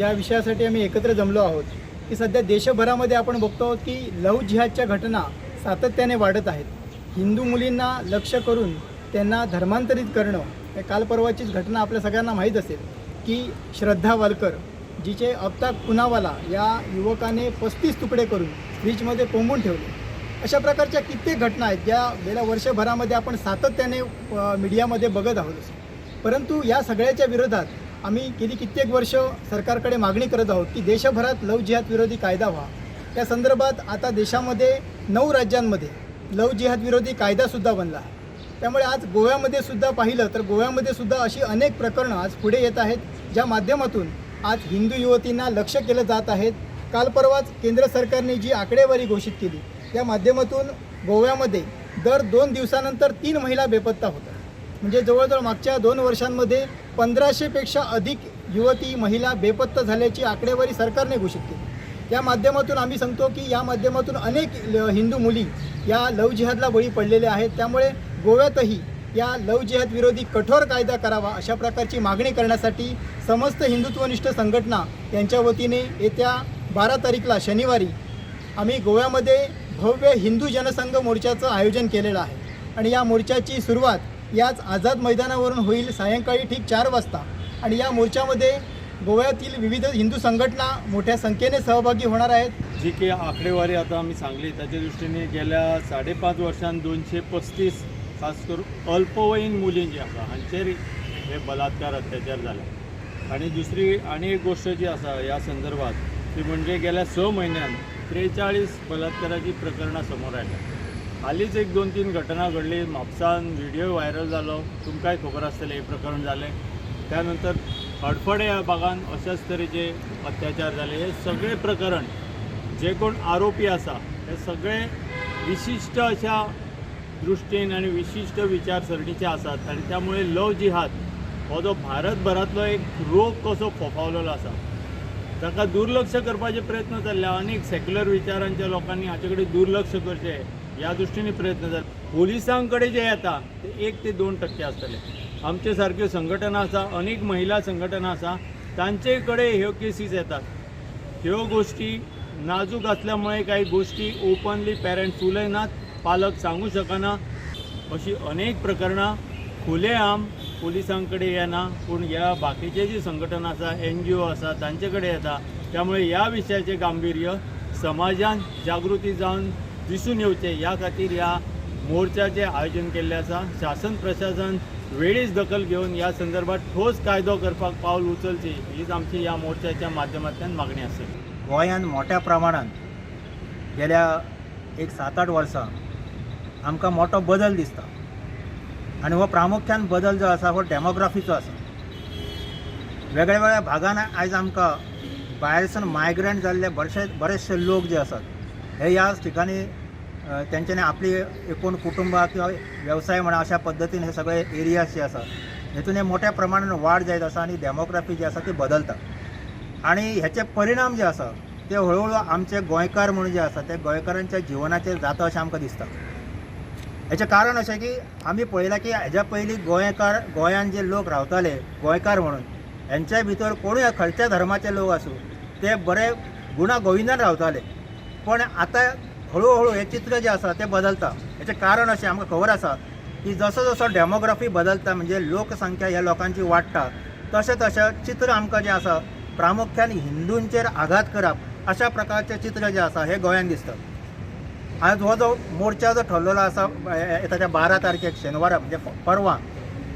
ज्या विषयासाठी आम्ही एकत्र जमलो आहोत की सध्या देशभरामध्ये आपण बघतो आहोत की लव्ह जिहादच्या घटना सातत्याने वाढत आहेत. हिंदू मुलींना लक्ष्य करून त्यांना धर्मांतरित करणं, हे काल परवाचीच घटना आपल्या सगळ्यांना माहीत असेल की श्रद्धा वालकर जिचे अफ्ताब पुनावाला या युवकाने 35 तुकडे करून फ्रीजमध्ये कोंबून ठेवले. अशा प्रकारच्या कित्येक घटना आहेत ज्या गेल्या वर्षभरामध्ये आपण सातत्याने मीडियामध्ये बघत आहोत. परंतु या सगळ्याच्या विरोधात आम्ही गेली कित्येक वर्ष सरकारकडे मागणी करत आहोत की देशभरात लव्ह जिहाद विरोधी कायदा व्हा. त्या संदर्भात आता देशामध्ये 9 राज्यांमध्ये लव्ह जिहाद विरोधी कायदासुद्धा बनला आहे. त्यामुळे आज गोव्यामध्ये सुद्धा पाहिलं तर गोव्यामध्ये सुद्धा अशी अनेक प्रकरणं आज पुढे येत आहेत ज्या माध्यमातून आज हिंदू युवतींना लक्ष्य केलं जात आहेत. काल परवाच केंद्र सरकारने जी आकडेवारी घोषित केली त्या माध्यमातून गोव्यामध्ये दर 2 दिवसानंतर 3 महिला बेपत्ता होतात. म्हणजे जवळजवळ मागच्या 2 वर्षांमध्ये 1500पेक्षा अधिक युवती महिला बेपत्ता झाल्याची आकडेवारी सरकारने घोषित केली. या माध्यमातून आम्ही सांगतो की या माध्यमातून अनेक हिंदू मुली या लव्ह जिहादला बळी पडलेल्या आहेत. त्यामुळे गोव्यातही या लव्ह जिहाद विरोधी कठोर कायदा करावा अशा प्रकारची मागणी करण्यासाठी समस्त हिंदुत्वनिष्ठ संघटना यांच्या वतीने येत्या 12 तारीखला शनिवारी आम्ही गोव्यामध्ये भव्य हिंदू जनसंघ मोर्चाचं आयोजन केलेलं आहे. आणि या मोर्चाची सुरुवात याच आझाद मैदानावरून होईल सायंकाळी ठीक 4 वाजता. आणि या मोर्चामध्ये गोव्यातील विविध हिंदू संघटना मोठ्या संख्येने सहभागी होणार आहेत. जी की आकडेवारी आता आम्ही सांगली त्याच्या दृष्टीने गेल्या 5.5 वर्षांत 235 खास करून अल्पवयीन मुली जी आसा हांचेर हे बलात्कार अत्याचार झाला. आणि दुसरी एक गोष्ट जी आसा ह्या संदर्भात ती म्हणजे गेल्या 6 म्हयन्यांत 43 बलात्काराची प्रकरणां समोर आयल्या. हालींच एक 2-3 घटना घडली. म्हापसान व्हिडिओ व्हायरल जालो, तुमकांय खबर आसतलें हे प्रकरण जालें. त्यानंतर हडफडे ह्या भागान अशाच तरेचे अत्याचार जाले. हे सगळे प्रकरण जे कोण आरोपी आसा हे सगळे विशिष्ट अशा दृश्टीन आणि विशिष्ट विचारसरणीचे आसात. आणि त्यामुळे लव्ह जिहाद हो जो भारतभरातलो एक रोग कसो फोफावलेलो आसा ताका दुर्लक्ष करपाचे प्रयत्न जाल्ले. अनेक सेक्युलर विचारांच्या लोकांनी हाचे कडेन दुर्लक्ष करचे ह्या दृश्टीने प्रयत्न जाले. पोलिसां कडेन जे येता ते 1 ते 2% आसतले. आमचे सारक्यो संघटना आसा, अनेक महिला संघटना आसा, तांचे कडेन ह्यो केसीस येतात. ह्यो गोष्टी नाजूक असल्यामुळे काही गोष्टी ओपनली पेरेंट्स उलयनात, पालक सांगू शकना. अशी अनेक प्रकरणां खुलेआम पोलिसां कडेन येना, पूण ह्या बाकीचे जी संघटना आसा, NGO आसा तांचे कडेन येता. त्यामुळे ह्या विशयाचें गांभीर्य समाजान जागृती जावन दिसून येवचें ह्या खातीर ह्या मोर्चाचें आयोजन केल्लें आसा. शासन प्रशासन वेळीच दखल घेवन ह्या संदर्भात ठोस कायदो करपाक पावल उचलची हीच आमची ह्या मोर्चाच्या माध्यमांतल्यान मागणी आसा. गोंयांत मोठ्या प्रमाणात गेल्या एक 7-8 वर्सां आमकां मोठो बदल दिसता. आणि हो प्रामुख्यान बदल जो आसा हो डेमोग्राफीचो आसा. वेगळ्या वेगळ्या भागांत आयज आमकां भायरसून मायग्रंट जाल्ले बरेचशे लोक जे आसात हे ह्याच ठिकाणी तेंच्यांनी आपली एकूण कुटुंबां किंवा व्यवसाय म्हणा अशा पद्दतीन हे सगळे एरियाज जे आसात हेतून हे मोठ्या प्रमाणात वाड जायत आसा आणि डेमोग्राफी जी आसा ती बदलता. आणि ह्याचे परिणाम जे आसा ते हळूहळू आमचे गोंयकार म्हणून जे आसा ते गोंयकारांच्या जिवनाचेर जाता अशें आमकां दिसता. हेचें कारण अशें की आमी पळयलां की हेज्या पयलीं गोंयांत जे लोक रावताले गोंयकार म्हणून हेंच्या भितर कोणूय खंयच्या धर्माचे लोक आसूं ते बरे गुणा गोविंदान रावताले. पण आतां हळूहळू हे चित्र जे आसा ते बदलता. हेचें कारण अशें आमकां खबर आसा की जसो जसो डेमोग्राफी बदलता म्हणजे लोकसंख्या ह्या लोकांची वाडटा तशें तशें चित्र आमकां जें आसा प्रामुख्यान हिंदूंचेर आघात करप अशा प्रकारचें चित्र जें आसा हे गोंयांत दिसता. आज हो जो मोर्चा जो ठरलेलो आसा येता 12 तारखेक शेनवारा म्हणजे परवां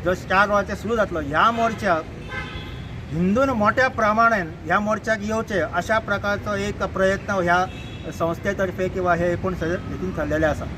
जो 4 वरांचेर सुरू जातलो ह्या मोर्चाक हिंदून मोठ्या प्रमाणान ह्या मोर्चाक येवचे अशा प्रकारचो एक प्रयत्न ह्या संस्थेतर्फे किंवा हे एकूण हितून थरलेले आसा.